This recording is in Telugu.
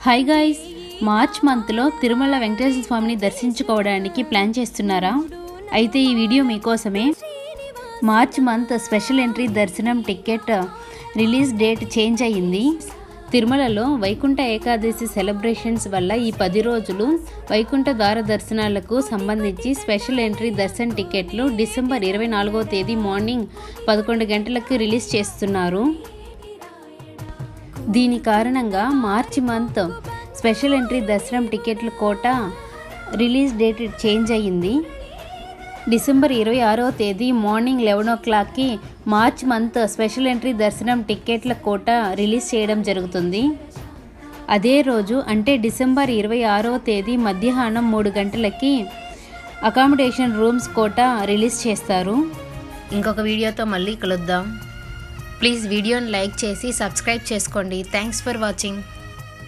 హాయ్ గాయ్స్, మార్చ్ మంత్లో తిరుమల వెంకటేశ్వర స్వామిని దర్శించుకోవడానికి ప్లాన్ చేస్తున్నారా? అయితే ఈ వీడియో మీకోసమే. మార్చ్ మంత్ స్పెషల్ ఎంట్రీ దర్శనం టికెట్ రిలీజ్ డేట్ చేంజ్ అయ్యింది. తిరుమలలో వైకుంఠ ఏకాదశి సెలబ్రేషన్స్ వల్ల ఈ 10 రోజులు వైకుంఠ ద్వార దర్శనాలకు సంబంధించి స్పెషల్ ఎంట్రీ దర్శన్ టికెట్లు డిసెంబర్ 24వ తేదీ మార్నింగ్ 11 గంటలకు రిలీజ్ చేస్తున్నారు. దీని కారణంగా మార్చి మంత్ స్పెషల్ ఎంట్రీ దర్శనం టికెట్ల కోట రిలీజ్ డేట్ చేంజ్ అయ్యింది. డిసెంబర్ 26వ తేదీ మార్నింగ్ 11 o'clockకి మార్చ్ మంత్ స్పెషల్ ఎంట్రీ దర్శనం టికెట్ల కోట రిలీజ్ చేయడం జరుగుతుంది. అదే రోజు అంటే డిసెంబర్ 26వ తేదీ మధ్యాహ్నం 3 గంటలకి అకామిడేషన్ రూమ్స్ కోట రిలీజ్ చేస్తారు. ఇంకొక వీడియోతో మళ్ళీ కలుద్దాం. ప్లీజ్ వీడియోని లైక్ చేసి సబ్స్క్రైబ్ చేసుకోండి. Thanks for watching.